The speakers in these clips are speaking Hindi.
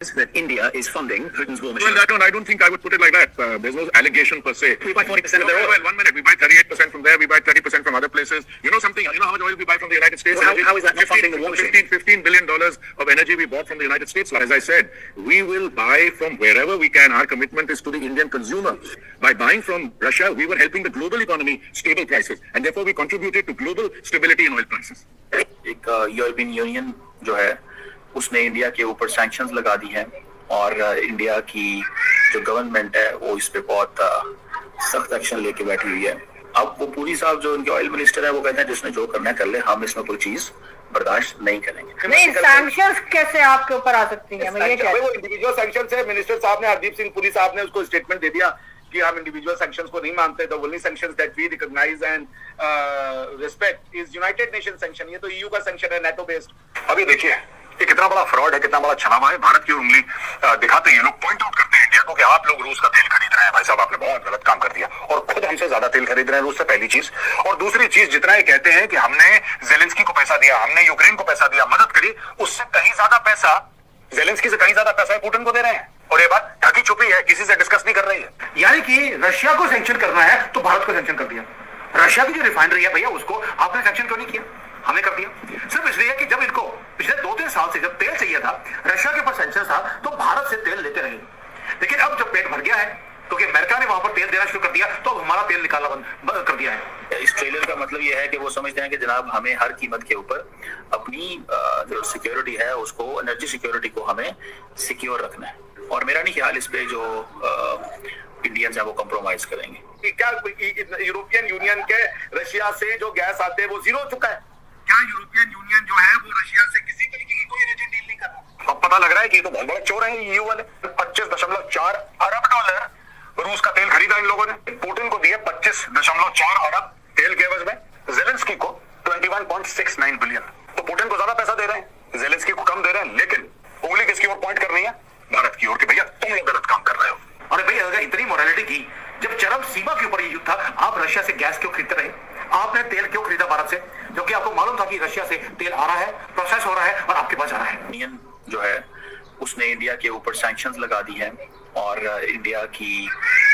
that India is funding Putin's war machine. Well, I don't think I would put it like that. There's no allegation per se. We buy 40% of their oil. Well, 1 minute. We buy 38% from there. We buy 30% from other places. You know something? You know how much oil we buy from the United States? Well, how is that not funding the war machine? $15 billion of energy we bought from the United States. As I said, we will buy from wherever we can. Our commitment is to the Indian consumer. By buying from Russia, we were helping the global economy stable prices. And therefore, we contributed to global stability in oil prices. एक यूरोपियन यूनियन जो है उसने इंडिया के ऊपर सैंक्शंस लगा दी हैं और इंडिया की जो गवर्नमेंट है वो इस पे बहुत सख्त एक्शन लेके बैठी हुई है। अब वो पूरी साहब जो उनके ऑयल मिनिस्टर है वो कहते हैं जिसने जो करना है कर ले, हम इसमें कोई चीज बर्दाश्त नहीं करेंगे। नहीं, सैंक्शंस कैसे आपके ऊपर आ सकती हैं? मैं ये कह रही हूं, वो इंडिविजुअल सैंक्शंस है। मिनिस्टर साहब ने, हरदीप सिंह पुरी साहब ने उसको स्टेटमेंट दे दिया कि हम इंडिविजुअल सैंक्शंस को नहीं मानते। The only sanctions that we recognise and respect is United Nation sanction. ये तो ईयू का सैंक्शन है, नेटो बेस्ड। अभी देखिए ये कितना बड़ा फ्रॉड है, कितना बड़ा छलावा है। भारत की उंगली दिखाते हैं ये लोग, पॉइंट आउट करते हैं इंडिया को कि आप लोग रूस का तेल खरीद रहे हैं। भाई साहब आपने बहुत गलत काम कर दिया और खुद हमसे ज्यादा तेल खरीद रहे हैं रूस से, पहली चीज। और दूसरी चीज, जितना ये कहते हैं कि हमने जेलेंस्की को पैसा दिया, हमने यूक्रेन को पैसा दिया, मदद करी, उससे कहीं ज्यादा पैसा, जेलेंस्की से कहीं ज्यादा पैसा पुतिन को दे रहे हैं। और ये बात ढकी छुपी है, किसी से डिस्कस नहीं कर रही है। यानी कि रशिया को सैंक्शन करना है तो भारत को सैंक्शन कर दिया। रशिया की जो रिफाइनरी है भैया उसको आपने सैंक्शन क्यों नहीं किया? हमें कर दिया सिर्फ इसलिए कि जब इनको पिछले 2-3 साल से जब तेल चाहिए था, रशिया के पास सैंक्शन था, तो भारत से तेल लेते रहे। लेकिन अब जब पेट भर गया है क्योंकि अमेरिका ने वहां पर तेल देना शुरू कर दिया, तो अब हमारा तेल निकालना बंद कर दिया है। इस ट्रेलर का मतलब यह है कि वो समझते हैं कि जनाब हमें हर कीमत के ऊपर अपनी जो सिक्योरिटी है उसको, एनर्जी सिक्योरिटी को हमें सिक्योर रखना है। और मेरा नहीं ख्याल इस पे जो इंडियंस है वो कॉम्प्रोमाइज करेंगे। क्या यूरोपियन यूनियन के रशिया से जो गैस आते हैं वो जीरो हो चुका है? क्या यूरोपियन यूनियन जो है वो रशिया से किसी तरीके की कोई एनर्जी डील नहीं कर रहा? अब पता लग रहा है कि ये तो बहुत बड़े चोर हैं ईयू वाले। 25.4 अरब डॉलर रूस का तेल खरीदा इन लोगों ने, पुतिन को दिए 25.4 अरब तेल के एवज में, जेलेंस्की को 21.69 बिलियन। तो पुतिन को ज्यादा पैसा दे रहे हैं, जेलेंस्की को कम दे रहे हैं, लेकिन उंगली किसकी ओर पॉइंट करनी है? भारत की ओर, कि भैया तुम लोग गलत काम कर रहे हो। अरे भैया अगर इतनी मोरालिटी की, जब चरम सीमा के ऊपर ये युद्ध था, आप रशिया से गैस क्यों खरीदते रहे? आपने तेल क्यों खरीदा भारत से, जबकि आपको मालूम था कि रशिया से तेल आ रहा है, प्रोसेस हो रहा है और आपके पास आ रहा है। यूनियन जो है उसने इंडिया के ऊपर सैंक्शंस लगा दी हैं और इंडिया की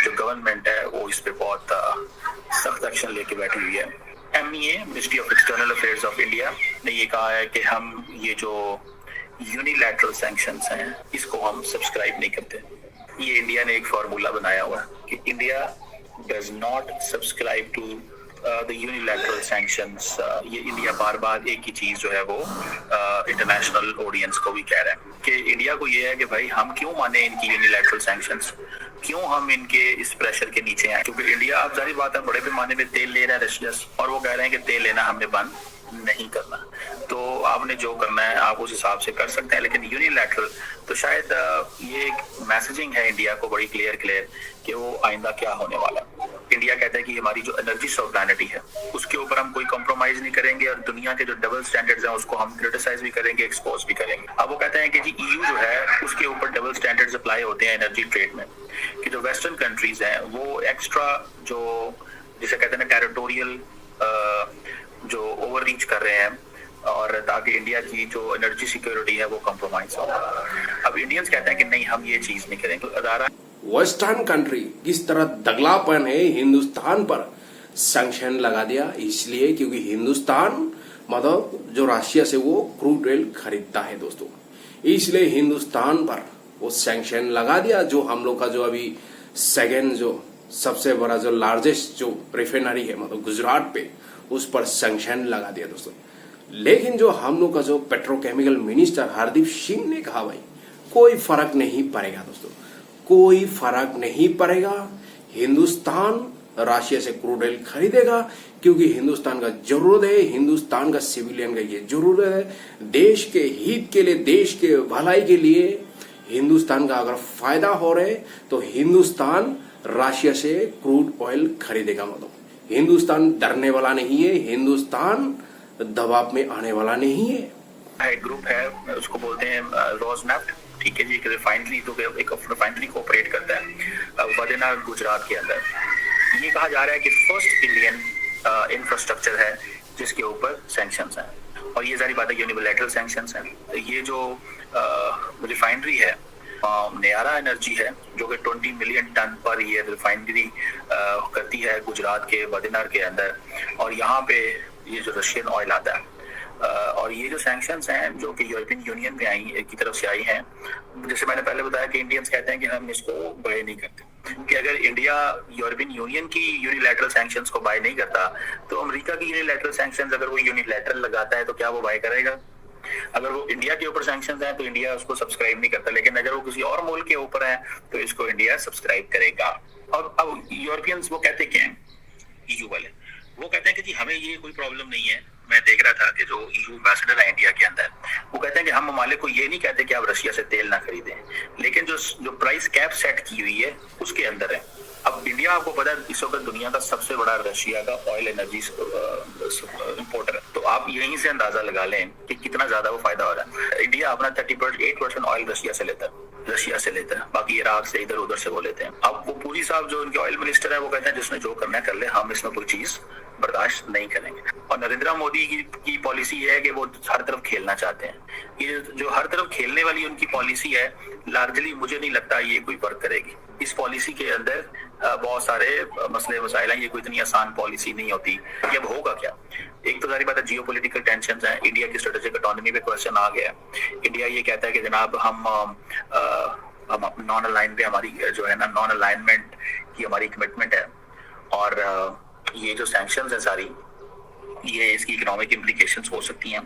जो गवर्नमेंट है वो इस पे बहुत सख्त एक्शन लेके बैठी हुई है। MEA, ministry of external affairs of India, ने ये कहा है कि हम ये जो यूनिलैटरल सैंक्शंस हैं इसको हम सब्सक्राइब नहीं करते। ये इंडिया ने एक फार्मूला बनाया हुआ है कि India does not subscribe to the unilateral sanctions. ये इंडिया बार बार एक ही चीज जो है वो इंटरनेशनल ऑडियंस को भी कह रहा है कि इंडिया को ये है कि भाई हम क्यों माने इनकी यूनिलैटरल सैंक्शंस, क्यों हम इनके इस प्रेशर के नीचे आए? क्योंकि इंडिया, आप जाहिर बात है, बड़े पैमाने में तेल ले रहा है रशिया से और वो कह रहे हैं कि तेल लेना हमने बंद नहीं करना। तो आपने जो करना है आप उस हिसाब से कर सकते हैं, लेकिन यूनिलैटरल तो शायद ये एक मैसेजिंग है इंडिया को बड़ी क्लियर कि वो आइंदा क्या होने वाला है। इंडिया कहता है कि हमारी जो एनर्जी सॉवरेनिटी है उसके ऊपर हम कोई कॉम्प्रोमाइज नहीं करेंगे और दुनिया के जो डबल स्टैंडर्ड्स हैं उसको हम क्रिटिसाइज भी करेंगे, एक्सपोज भी करेंगे। अब वो कहते हैं कि जी ईयू जो है उसके ऊपर डबल स्टैंडर्ड्स अप्लाई होते हैं एनर्जी ट्रेड में, कि जो वेस्टर्न कंट्रीज हैं वो एक्स्ट्रा जो जिसे कहते हैं ना टेरिटोरियल जो ओवर रीच कर रहे हैं और ताकि इंडिया की जो एनर्जी सिक्योरिटी है वो कॉम्प्रोमाइज हो। अब इंडियंस कहते हैं कि नहीं हम ये चीज नहीं करेंगे। अदारा वेस्टर्न कंट्री किस तरह दगलापन है हिंदुस्तान पर सैंक्शन लगा दिया, इसलिए क्योंकि हिंदुस्तान मतलब जो रशिया से वो क्रूड ऑयल खरीदता है दोस्तों, इसलिए हिंदुस्तान पर वो सैंक्शन लगा दिया। जो हम लोग का जो अभी सेकेंड जो सबसे बड़ा जो लार्जेस्ट जो रिफाइनरी है मतलब गुजरात पे, उस पर सैंक्शन लगा दिया दोस्तों। लेकिन जो हम लोग का जो पेट्रोकेमिकल मिनिस्टर हरदीप सिंह ने कहा भाई कोई फर्क नहीं पड़ेगा दोस्तों, कोई फर्क नहीं पड़ेगा, हिंदुस्तान रशिया से क्रूड ऑयल खरीदेगा क्योंकि हिंदुस्तान का जरूरत है, हिंदुस्तान का सिविलियन का ये जरूरत है, देश के हित के लिए, देश के भलाई के लिए हिंदुस्तान का अगर फायदा हो रहा है तो हिंदुस्तान रशिया से क्रूड ऑयल खरीदेगा। मतलब हिंदुस्तान डरने वाला नहीं है, हिंदुस्तान दबाव में आने वाला नहीं है। एक ग्रुप है उसको बोलते हैं रोजनेफ्ट, ठीक है जी, एक रिफाइनरी तो एक रिफाइनरी को ऑपरेट करता है वदेना गुजरात के अंदर। ये कहा जा रहा है कि फर्स्ट इंडियन इंफ्रास्ट्रक्चर है जिसके ऊपर सैंक्शंस हैं और ये सारी बातें यूनिलैटरल सैंक्शंस हैं। ये जो रिफाइनरी है नयारा एनर्जी है जो कि 20 million ton per year refinery करती है गुजरात के बदीनार के अंदर, और यहाँ पे ये जो रशियन ऑयल आता है और ये जो सैंक्शंस हैं जो कि यूरोपियन यूनियन में आई की तरफ से आई हैं, जैसे मैंने पहले बताया कि इंडियंस कहते हैं कि हम इसको बाय नहीं करते, कि अगर इंडिया यूरोपियन यूनियन की यूनिलैटरल सैंक्शंस को बाय नहीं करता तो अमेरिका की यूनिलैटरल सैंक्शंस अगर वो यूनिलैटरल लगाता है तो क्या वो बाय करेगा? अगर वो इंडिया के ऊपर सैंक्शंस हैं तो इंडिया उसको सब्सक्राइब नहीं करता, लेकिन अगर वो किसी और मुल्क के ऊपर है तो इसको इंडिया सब्सक्राइब करेगा। और अब यूरोपियंस वो कहते क्या हैं, ईयू वाले वो कहते हैं कि जी हमें ये कोई प्रॉब्लम नहीं है। मैं देख रहा था कि जो ईयू एम्बेसडर है इंडिया के अंदर, वो कहते हैं कि हम ममालिक को ये नहीं कहते कि आप रशिया से तेल ना खरीदें, लेकिन जो प्राइस कैप सेट की हुई है उसके अंदर है। अब इंडिया, आपको पता है, इस वक्त दुनिया का सबसे बड़ा रशिया का ऑयल एनर्जी इंपोर्टर है, तो आप यहीं से अंदाजा लगा लें कि कितना ज्यादा वो फायदा हो रहा है। इंडिया अपना 38% ऑयल रशिया से लेता है, बाकी इराक से इधर उधर से वो लेते हैं। अब वो पूरी साहब जो उनके ऑयल मिनिस्टर है वो कहते हैं जिसने जो करना है कर ले, हम इसमें कोई चीज बर्दाश्त नहीं करेंगे। और नरेंद्र मोदी की पॉलिसी है कि वो हर तरफ खेलना चाहते हैं। ये जो हर तरफ खेलने वाली उनकी पॉलिसी है, लार्जली मुझे नहीं लगता ये कोई वर्क करेगी। इस पॉलिसी के अंदर बहुत सारे मसले मसाइल हैं, ये कोई इतनी आसान पॉलिसी नहीं होती। ये अब होगा क्या? एक तो सारी बात है, जियोपॉलिटिकल टेंशंस हैं, इंडिया की स्ट्रेटेजिक ऑटोनॉमी पे क्वेश्चन आ गया। इंडिया ये कहता है कि जनाब हम नॉन अलाइन पे हमारी जो है ना, नॉन अलाइनमेंट की हमारी कमिटमेंट है, और ये जो सैंक्शंस है सारी, ये इसकी इकोनॉमिक इम्प्लीकेशंस हो सकती हैं।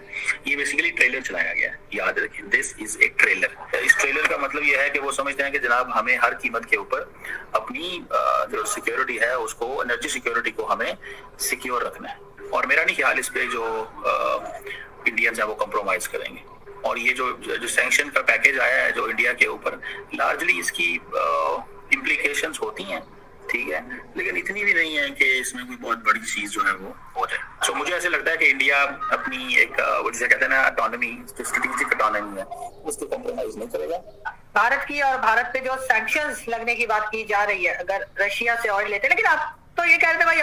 ये बेसिकली ट्रेलर चलाया गया है, याद रखें, दिस इज ए ट्रेलर। इस ट्रेलर का मतलब ये है कि वो समझते हैं कि जनाब हमें हर कीमत के ऊपर अपनी जो सिक्योरिटी है उसको, एनर्जी सिक्योरिटी को हमें सिक्योर रखना है, और मेरा नहीं ख्याल इस पे जो इंडियंस है वो कॉम्प्रोमाइज करेंगे। और ये जो सैंक्शन का पैकेज आया है जो इंडिया के ऊपर, लार्जली इसकी इम्प्लीकेशंस होती हैं, ठीक है, लेकिन इतनी भी नहीं है कि इसमें कोई बहुत बड़ी चीज जो है वो हो जाए। सो मुझे ऐसे लगता है कि इंडिया अपनी एक वो जिसे कहते हैं ना ऑटोनॉमी, स्ट्रेटेजिक ऑटोनॉमी है, उसको कॉम्प्रोमाइज नहीं करेगा। भारत की और भारत पे जो सैंक्शंस लगने की बात की जा रही है, अगर रशिया से ऑयल लेते हैं, लेकिन आप तो ये कह रहे थे भाई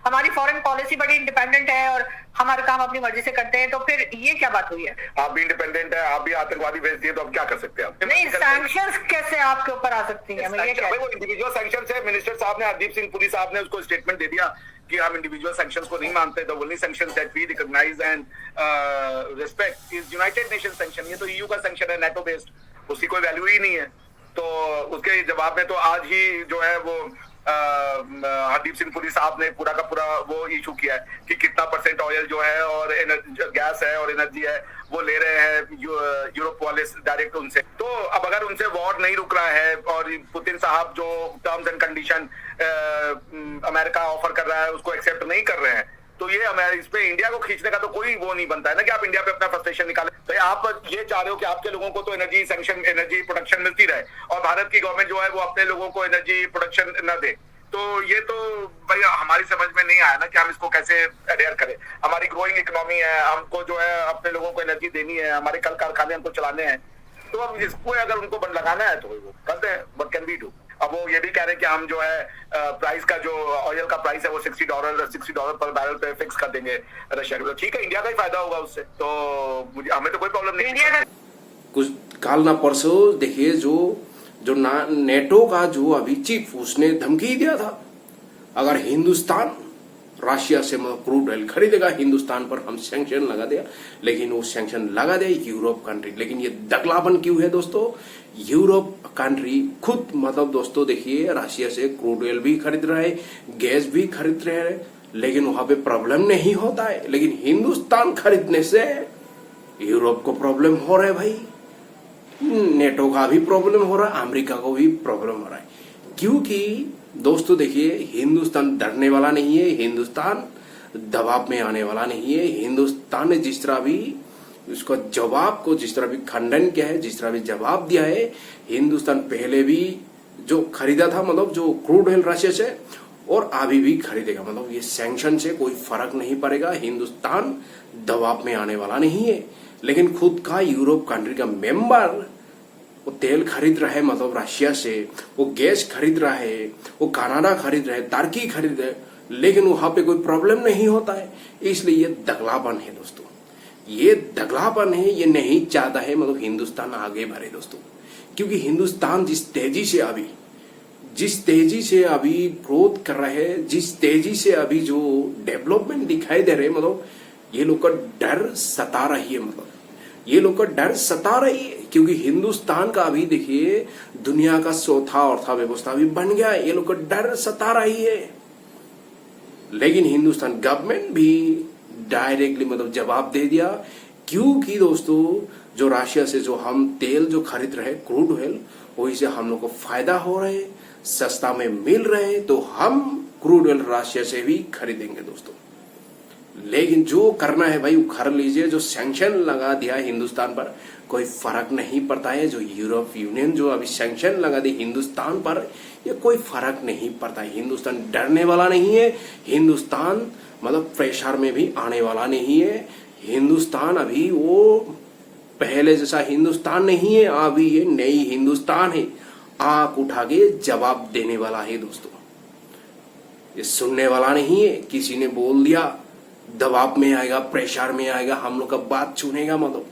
हमारी फॉरेन पॉलिसी बड़ी इंडिपेंडेंट है और हमारा काम अपनी मर्जी से करते हैं, तो फिर ये क्या बात हुई है? आप भी इंडिपेंडेंट है, आप भी आतंकवादी भेजती है, तो अब क्या कर सकते हैं आप? नहीं, सैंक्शंस कैसे आपके ऊपर आ सकती हैं? वो इंडिविजुअल सैंक्शंस है। मिनिस्टर साहब ने, हरदीप सिंह पुरी साहब ने उसको स्टेटमेंट दे दिया कि हम इंडिविजुअल सैंक्शंस को नहीं मानते। The only sanctions that we recognise and respect is United Nation sanction. ये तो ईयू का सैंक्शन है, नेटो बेस्ड, उसकी कोई वैल्यू ही नहीं है। तो उसके जवाब में तो आज ही जो है वो हरदीप सिंह पुरी साहब ने पूरा का पूरा वो इशू किया है कि कितना % ऑयल जो है और गैस है और एनर्जी है वो ले रहे हैं यूरोप वाले डायरेक्ट उनसे। तो अब अगर उनसे वॉर नहीं रुक रहा है और पुतिन साहब जो terms and condition America offer कर रहा है उसको एक्सेप्ट नहीं कर रहे हैं, तो ये इस पे इंडिया को खींचने का तो कोई वो नहीं बनता है ना कि आप इंडिया पे अपना फ्रस्ट्रेशन निकालें। तो आप ये चाह रहे हो कि आपके लोगों को तो एनर्जी सैंक्शन, एनर्जी प्रोडक्शन मिलती रहे और भारत की गवर्नमेंट जो है वो अपने लोगों को एनर्जी प्रोडक्शन न दे। तो ये तो भाई हमारी समझ में नहीं आया ना कि हम इसको कैसे अडेयर करें। हमारी ग्रोइंग इकोनॉमी है, हमको जो है अपने लोगों को एनर्जी देनी है, हमारे कल कारखाने हमको चलाने हैं, तो अब इसको अगर उनको बंद लगाना है तो वो करते हैं। What can we do? अब वो ये भी कह रहे हैं कि हम जो है प्राइस का जो ऑयल का प्राइस है वो $60 पर बैरल पे फिक्स कर देंगे रशिया के। ठीक है, इंडिया का ही फायदा होगा उससे, तो हमें तो कोई प्रॉब्लम नहीं। इंडिया का कुछ काल ना परसों देखिए जो नेटो का जो अभी चीफ, उसने धमकी दिया था अगर हिंदुस्तान रशिया से क्रूड ऑयल खरीदेगा हिंदुस्तान पर हम सैंक्शन लगा दिया, लेकिन वो सैंक्शन लगा दे यूरोप कंट्री। लेकिन ये दगलापन क्यों है दोस्तों? यूरोप कंट्री खुद मतलब दोस्तों देखिए रशिया से क्रूड ऑयल भी खरीद रहे हैं, गैस भी खरीद रहे हैं, लेकिन वहां पे प्रॉब्लम नहीं होता है। लेकिन हिंदुस्तान खरीदने से यूरोप को प्रॉब्लम हो रहा है भाई, नेटो का भी प्रॉब्लम हो रहा है, अमेरिका को भी प्रॉब्लम हो रहा है। क्योंकि दोस्तों देखिए हिंदुस्तान डरने वाला नहीं है, हिंदुस्तान दबाव में आने वाला नहीं है। हिंदुस्तान ने जिस तरह भी उसका जवाब को जिस तरह भी खंडन किया है, जिस तरह भी जवाब दिया है, हिंदुस्तान पहले भी जो खरीदा था मतलब जो क्रूड ऑयल रशिया से, और अभी भी खरीदेगा। मतलब ये सैंक्शन से कोई फर्क नहीं पड़ेगा, हिंदुस्तान दबाव में आने वाला नहीं है। लेकिन खुद का यूरोप कंट्री का मेंबर वो तेल खरीद रहा है मतलब रशिया से, वो गैस खरीद रहा है, वो कनाडा खरीद रहा है, तुर्की खरीद रहा है, लेकिन वहां पे कोई प्रॉब्लम नहीं होता है। इसलिए ये दगलापन है दोस्तों, ये दगलापन है। ये नहीं चाहता है मतलब हिंदुस्तान आगे बढ़े दोस्तों, क्योंकि हिंदुस्तान जिस तेजी से अभी ग्रोथ कर रहे हैं, जिस तेजी से अभी जो डेवलपमेंट दिखाई दे रहे हैं, मतलब ये लोग का डर सता रही है, मतलब ये लोग का डर सता रही है, क्योंकि हिंदुस्तान का अभी देखिए दुनिया का चौथा अर्थव्यवस्था भी बन गया है। ये लोग का डर सता रही है, लेकिन हिंदुस्तान गवर्नमेंट भी डायरेक्टली मतलब जवाब दे दिया, क्योंकि दोस्तों जो रशिया से जो हम तेल जो खरीद रहे क्रूड ऑयल, वही से हम लोग को फायदा हो रहे हैं, सस्ता में मिल रहे हैं, तो हम क्रूड ऑयल रशिया से भी खरीदेंगे दोस्तों। लेकिन जो करना है भाई वो कर लीजिए। जो सैंक्शन लगा दिया है हिंदुस्तान पर, कोई फर्क नहीं पड़ता है। जो यूरोप यूनियन जो अभी सैंक्शन लगा दी हिंदुस्तान पर, ये कोई फर्क नहीं पड़ता है। हिंदुस्तान डरने वाला नहीं है, हिंदुस्तान मतलब प्रेशर में भी आने वाला नहीं है। हिंदुस्तान अभी वो पहले जैसा हिंदुस्तान नहीं है, अभी ये नई हिंदुस्तान है, आंख उठा के जवाब देने वाला है दोस्तों। ये सुनने वाला नहीं है, किसी ने बोल दिया दबाव में आएगा, प्रेशर में आएगा, हम लोग का बात सुनेगा, मतलब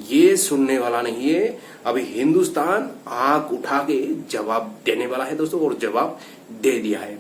ये सुनने वाला नहीं है। अभी हिंदुस्तान आंख उठा के जवाब देने वाला है दोस्तों, और जवाब दे दिया है।